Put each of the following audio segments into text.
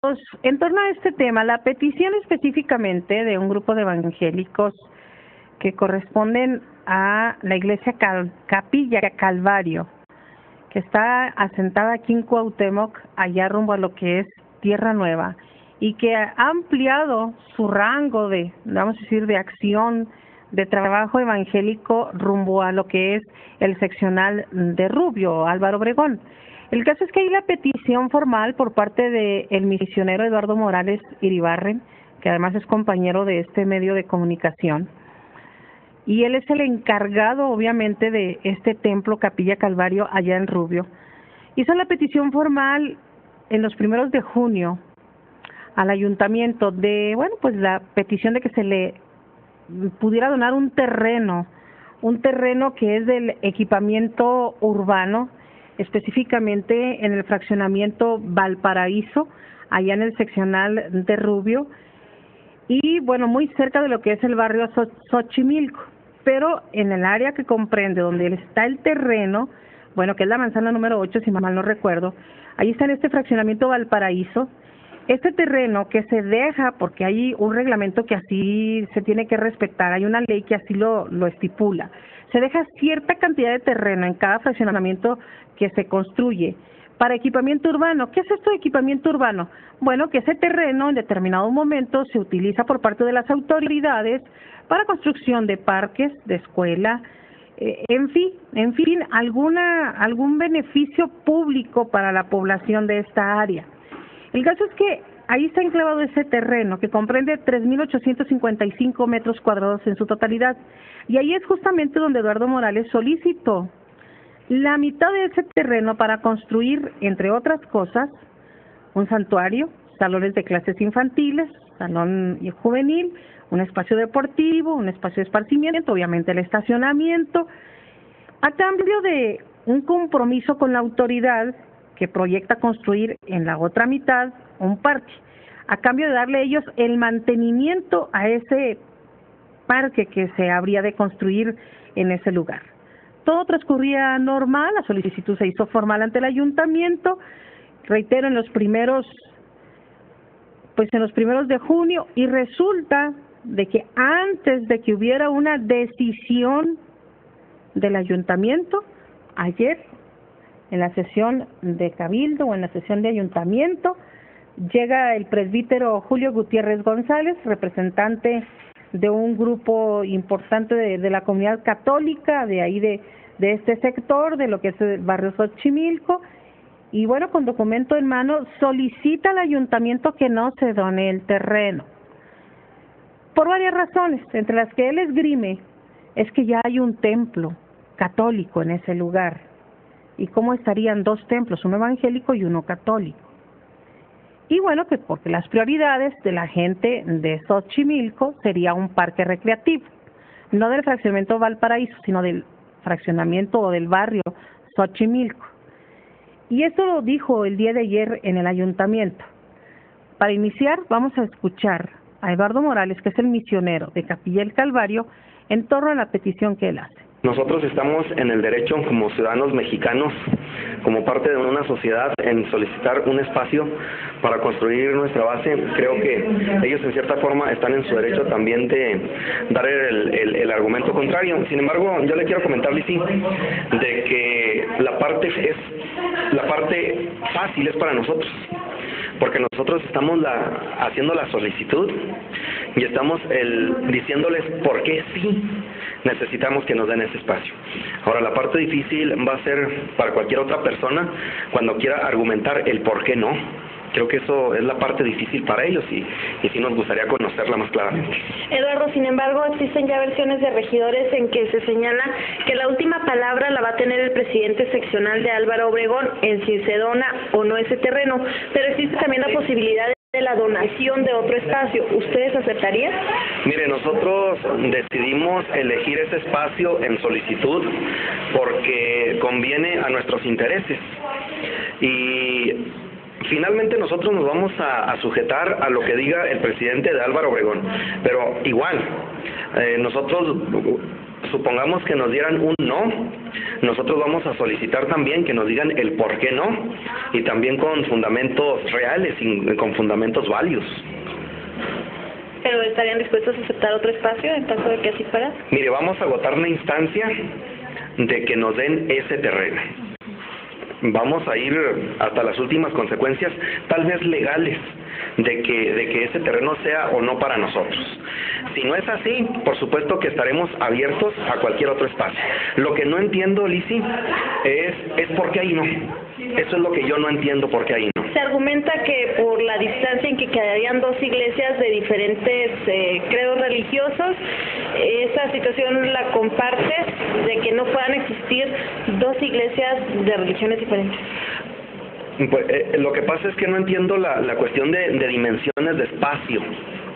En torno a este tema, la petición específicamente de un grupo de evangélicos que corresponden a la iglesia Capilla Calvario, que está asentada aquí en Cuauhtémoc, allá rumbo a lo que es Tierra Nueva, y que ha ampliado su rango de, vamos a decir, de acción, de trabajo evangélico rumbo a lo que es el seccional de Rubio, Álvaro Obregón. El caso es que hay la petición formal por parte del misionero Eduardo Morales Iribarren, que además es compañero de este medio de comunicación, y él es el encargado, obviamente, de este templo Capilla Calvario allá en Rubio. Hizo la petición formal en los primeros de junio al ayuntamiento de, bueno, pues la petición de que se le pudiera donar un terreno que es del equipamiento urbano, específicamente en el fraccionamiento Valparaíso, allá en el seccional de Rubio, y bueno, muy cerca de lo que es el barrio Xochimilco, pero en el área que comprende donde está el terreno, bueno, que es la manzana número 8, si mal no recuerdo, ahí está en este fraccionamiento Valparaíso. Este terreno que se deja, porque hay un reglamento que así se tiene que respetar, hay una ley que así lo estipula, se deja cierta cantidad de terreno en cada fraccionamiento que se construye para equipamiento urbano. ¿Qué es esto de equipamiento urbano? Bueno, que ese terreno en determinado momento se utiliza por parte de las autoridades para construcción de parques, de escuela, en fin, algún beneficio público para la población de esta área. El caso es que ahí está enclavado ese terreno que comprende 3.855 metros cuadrados en su totalidad, y ahí es justamente donde Eduardo Morales solicitó la mitad de ese terreno para construir, entre otras cosas, un santuario, salones de clases infantiles, salón juvenil, un espacio deportivo, un espacio de esparcimiento, obviamente el estacionamiento, a cambio de un compromiso con la autoridad que proyecta construir en la otra mitad un parque, a cambio de darle a ellos el mantenimiento a ese parque que se habría de construir en ese lugar. Todo transcurría normal, la solicitud se hizo formal ante el ayuntamiento, reitero, en los primeros de junio, y resulta de que antes de que hubiera una decisión del ayuntamiento, ayer, en la sesión de Cabildo o en la sesión de ayuntamiento, llega el presbítero Julio Gutiérrez González, representante de un grupo importante de la comunidad católica, de ahí de este sector, de lo que es el barrio Xochimilco, y bueno, con documento en mano, solicita al ayuntamiento que no se done el terreno. Por varias razones, entre las que él esgrime, es que ya hay un templo católico en ese lugar. ¿Y cómo estarían dos templos, uno evangélico y uno católico? Y bueno, pues porque las prioridades de la gente de Xochimilco sería un parque recreativo, no del fraccionamiento Valparaíso, sino del fraccionamiento o del barrio Xochimilco. Y esto lo dijo el día de ayer en el ayuntamiento. Para iniciar, vamos a escuchar a Eduardo Morales, que es el misionero de Capilla del Calvario, en torno a la petición que él hace. Nosotros estamos en el derecho, como ciudadanos mexicanos, como parte de una sociedad, en solicitar un espacio para construir nuestra base. Creo que ellos en cierta forma están en su derecho también de dar el argumento contrario. Sin embargo, yo le quiero comentar, Lizzy, de que la parte fácil es para nosotros, porque nosotros estamos haciendo la solicitud y estamos diciéndoles por qué sí necesitamos que nos den ese espacio. Ahora, la parte difícil va a ser para cualquier otra persona cuando quiera argumentar el por qué no. Creo que eso es la parte difícil para ellos y sí nos gustaría conocerla más claramente. Eduardo, sin embargo, existen ya versiones de regidores en que se señala que la última palabra la va a tener el presidente seccional de Álvaro Obregón en si se dona o no ese terreno, pero existe también la posibilidad de la donación de otro espacio. ¿Ustedes aceptarían? Mire, nosotros decidimos elegir ese espacio en solicitud porque conviene a nuestros intereses y finalmente nosotros nos vamos a sujetar a lo que diga el presidente de Álvaro Obregón, pero igual nosotros supongamos que nos dieran un no, nosotros vamos a solicitar también que nos digan el por qué no, y también con fundamentos reales y con fundamentos válidos. ¿Pero estarían dispuestos a aceptar otro espacio en caso de que así fuera? Mire, vamos a agotar la instancia de que nos den ese terreno. Vamos a ir hasta las últimas consecuencias, tal vez legales, de que ese terreno sea o no para nosotros. Si no es así, por supuesto que estaremos abiertos a cualquier otro espacio. Lo que no entiendo, Lisi, es por qué ahí no. Eso es lo que yo no entiendo, por qué ahí no. Se argumenta que por la distancia en que quedarían dos iglesias de diferentes credos religiosos, esa situación la comparte, de que no puedan existir dos iglesias de religiones diferentes. Pues, lo que pasa es que no entiendo la cuestión de dimensiones de espacio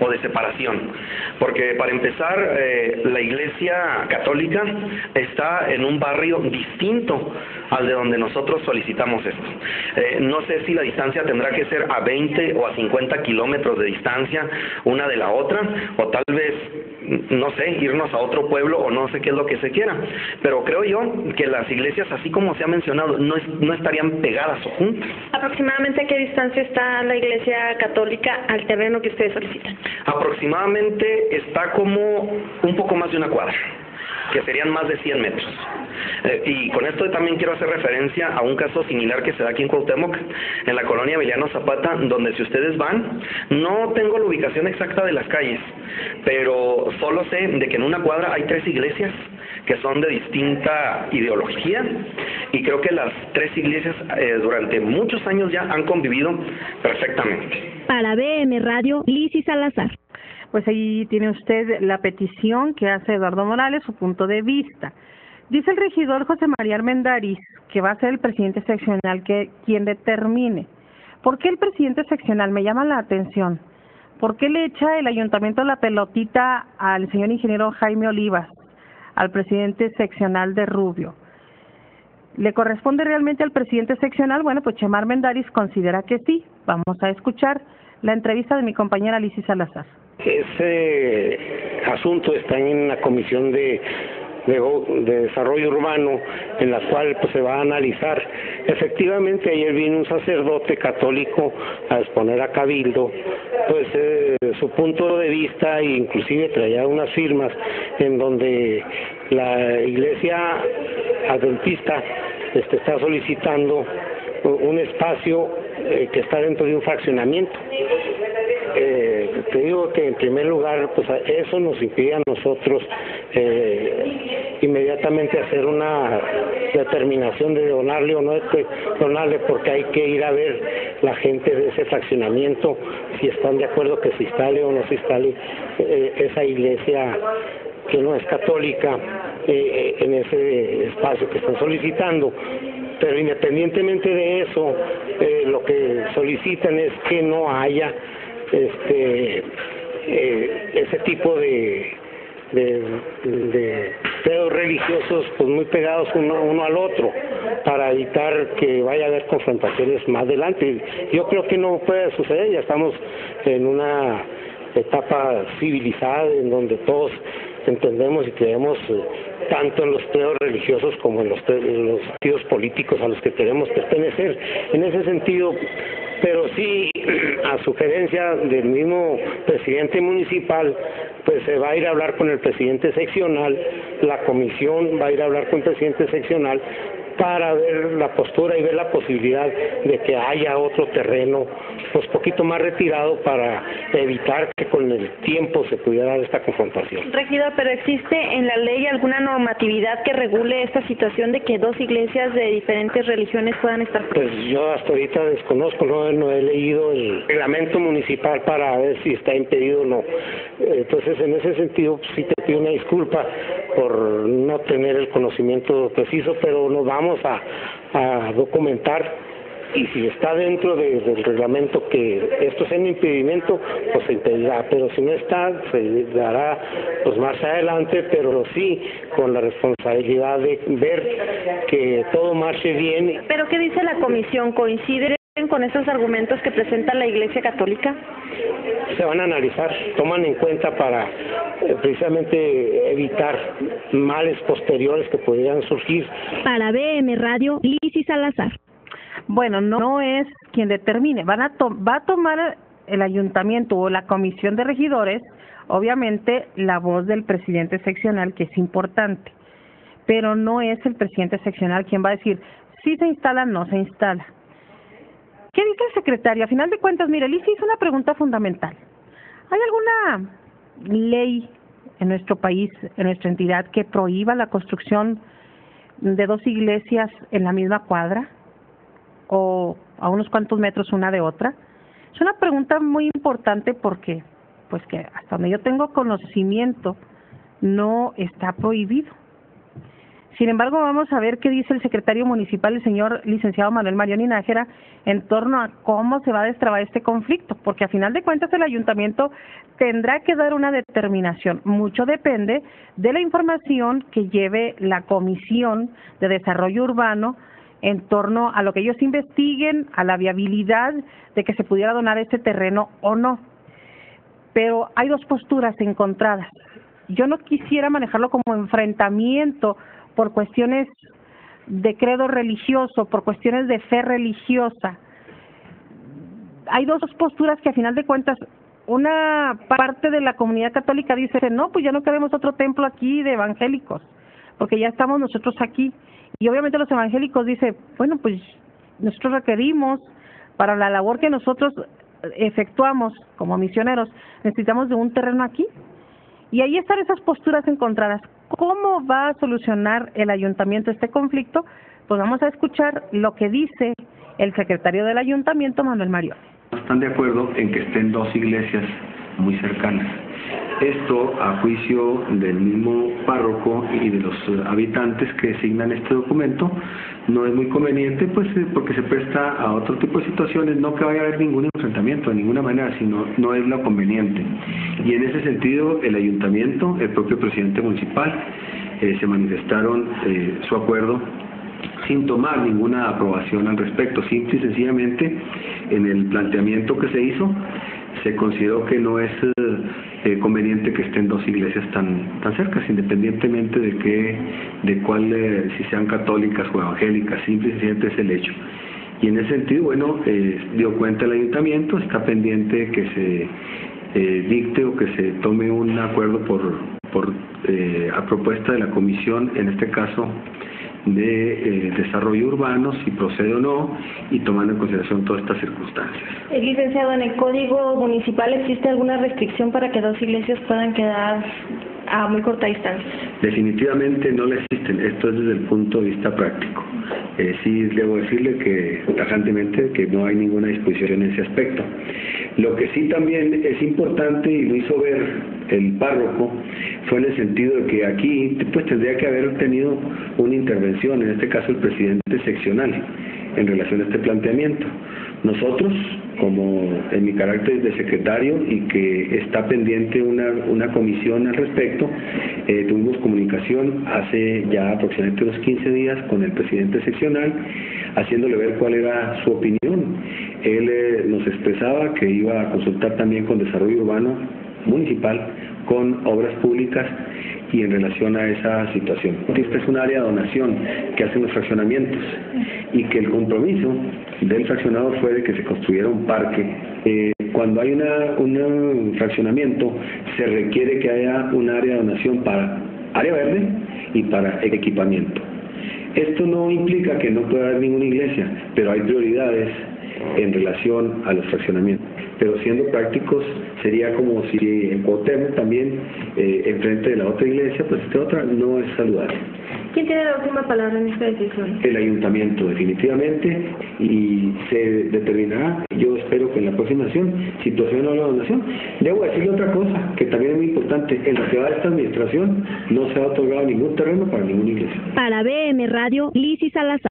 o de separación, porque para empezar, la Iglesia Católica está en un barrio distinto al de donde nosotros solicitamos esto. No sé si la distancia tendrá que ser a 20 o a 50 kilómetros de distancia una de la otra, o tal vez, no sé, irnos a otro pueblo, o no sé qué es lo que se quiera, pero creo yo que las iglesias, así como se ha mencionado, no estarían pegadas o juntas. ¿Aproximadamente a qué distancia está la Iglesia Católica al terreno que ustedes solicitan? Aproximadamente está como un poco más de una cuadra, que serían más de 100 metros. Y con esto también quiero hacer referencia a un caso similar que se da aquí en Cuauhtémoc, en la colonia Emiliano Zapata, donde si ustedes van, no tengo la ubicación exacta de las calles, pero solo sé de que en una cuadra hay 3 iglesias que son de distinta ideología, y creo que las 3 iglesias durante muchos años ya han convivido perfectamente. Para BM Radio, Lisi Salazar. Pues ahí tiene usted la petición que hace Eduardo Morales, su punto de vista. Dice el regidor José María Armendáriz que va a ser el presidente seccional quien determine. ¿Por qué el presidente seccional? Me llama la atención. ¿Por qué le echa el ayuntamiento la pelotita al señor ingeniero Jaime Olivas, al presidente seccional de Rubio? ¿Le corresponde realmente al presidente seccional? Bueno, pues Chema Armendáriz considera que sí. Vamos a escuchar la entrevista de mi compañera Lisi Salazar. Ese asunto está en la Comisión de Desarrollo Urbano, en la cual pues se va a analizar. Efectivamente, ayer vino un sacerdote católico a exponer a Cabildo pues su punto de vista, e inclusive traía unas firmas en donde la Iglesia Adventista está solicitando un espacio que está dentro de un fraccionamiento. Te digo que en primer lugar, pues eso nos impide a nosotros inmediatamente hacer una determinación de donarle o no donarle, porque hay que ir a ver la gente de ese fraccionamiento si están de acuerdo que se instale o no se instale esa iglesia que no es católica en ese espacio que están solicitando. Pero independientemente de eso, lo que solicitan es que no haya ese tipo de credos religiosos pues muy pegados uno al otro, para evitar que vaya a haber confrontaciones más adelante. Yo creo que no puede suceder, ya estamos en una etapa civilizada en donde todos entendemos y creemos tanto en los credos religiosos como en los partidos políticos a los que queremos pertenecer. En ese sentido, pero sí, a sugerencia del mismo presidente municipal, pues se va a ir a hablar con el presidente seccional, la comisión va a ir a hablar con el presidente seccional para ver la postura y ver la posibilidad de que haya otro terreno pues poquito más retirado para evitar que con el tiempo se pudiera dar esta confrontación. Regidor, ¿pero existe en la ley alguna normatividad que regule esta situación de que dos iglesias de diferentes religiones puedan estar? Pues yo hasta ahorita desconozco, no he leído el reglamento municipal para ver si está impedido o no. Entonces, en ese sentido, sí te pido una disculpa por no tener el conocimiento preciso, pero nos vamos a documentar, y si está dentro del reglamento que esto sea un impedimento, pues se impedirá, pero si no está, se dará pues más adelante, pero sí con la responsabilidad de ver que todo marche bien. ¿Pero qué dice la comisión? ¿Coincide con esos argumentos que presenta la Iglesia Católica? Se van a analizar, toman en cuenta precisamente evitar males posteriores que pudieran surgir. Para BM Radio, Lizy Salazar. Bueno, no es quien determine, va a tomar el ayuntamiento o la comisión de regidores, obviamente la voz del presidente seccional, que es importante, pero no es el presidente seccional quien va a decir si se instala, no se instala. ¿Qué dice el secretario? A final de cuentas, mire, Lizy hizo una pregunta fundamental. ¿Hay alguna ley en nuestro país, en nuestra entidad, que prohíba la construcción de dos iglesias en la misma cuadra o a unos cuantos metros una de otra? Es una pregunta muy importante porque, pues que hasta donde yo tengo conocimiento, no está prohibido. Sin embargo, vamos a ver qué dice el secretario municipal, el señor licenciado Manuel Marioni Nájera, en torno a cómo se va a destrabar este conflicto, porque a final de cuentas el ayuntamiento tendrá que dar una determinación. Mucho depende de la información que lleve la Comisión de Desarrollo Urbano en torno a lo que ellos investiguen, a la viabilidad de que se pudiera donar este terreno o no. Pero hay dos posturas encontradas. Yo no quisiera manejarlo como enfrentamiento por cuestiones de credo religioso, por cuestiones de fe religiosa. Hay dos posturas que a final de cuentas, una parte de la comunidad católica dice, no, pues ya no queremos otro templo aquí de evangélicos, porque ya estamos nosotros aquí. Y obviamente los evangélicos dicen, bueno, pues nosotros requerimos, para la labor que nosotros efectuamos como misioneros, necesitamos de un terreno aquí. Y ahí están esas posturas encontradas. ¿Cómo va a solucionar el ayuntamiento este conflicto? Pues vamos a escuchar lo que dice el secretario del ayuntamiento, Manuel Marioni. Están de acuerdo en que estén dos iglesias muy cercanas. Esto, a juicio del mismo párroco y de los habitantes que signan este documento, no es muy conveniente, pues porque se presta a otro tipo de situaciones, no que vaya a haber ningún enfrentamiento de ninguna manera, sino no es lo conveniente. Y en ese sentido, el ayuntamiento, el propio presidente municipal, se manifestaron su acuerdo sin tomar ninguna aprobación al respecto. Simple y sencillamente, en el planteamiento que se hizo, se consideró que no es conveniente que estén dos iglesias tan cercas, independientemente de cuál, si sean católicas o evangélicas. Simple y sencillamente es el hecho. Y en ese sentido, bueno, dio cuenta el ayuntamiento, está pendiente que se dicte o que se tome un acuerdo a propuesta de la comisión, en este caso de desarrollo urbano, si procede o no, y tomando en consideración todas estas circunstancias. Licenciado, ¿en el Código Municipal existe alguna restricción para que dos iglesias puedan quedar a muy corta distancia? Definitivamente no le existen, esto es desde el punto de vista práctico. Sí debo decirle que tajantemente que no hay ninguna disposición en ese aspecto. Lo que sí también es importante, y lo hizo ver el párroco, fue en el sentido de que aquí pues tendría que haber tenido una intervención, en este caso el presidente seccional, en relación a este planteamiento. Nosotros, como en mi carácter de secretario y que está pendiente una comisión al respecto, tuvimos comunicación hace ya aproximadamente unos 15 días con el presidente seccional, haciéndole ver cuál era su opinión. Él nos expresaba que iba a consultar también con Desarrollo Urbano Municipal, con Obras Públicas y en relación a esa situación. Esta es un área de donación que hacen los fraccionamientos y que el compromiso del fraccionador fue de que se construyera un parque. Cuando hay un fraccionamiento se requiere que haya un área de donación para área verde y para equipamiento. Esto no implica que no pueda haber ninguna iglesia, pero hay prioridades en relación a los fraccionamientos. Pero siendo prácticos, sería como si en Cuauhtémoc también, enfrente de la otra iglesia, pues esta otra no es saludable. ¿Quién tiene la última palabra en esta decisión? El ayuntamiento, definitivamente, y se determinará, yo espero que en la próxima situación o la donación. Debo decirle otra cosa, que también es muy importante, en la ciudad de esta administración no se ha otorgado ningún terreno para ninguna iglesia. Para BM Radio, Lizy Salazar.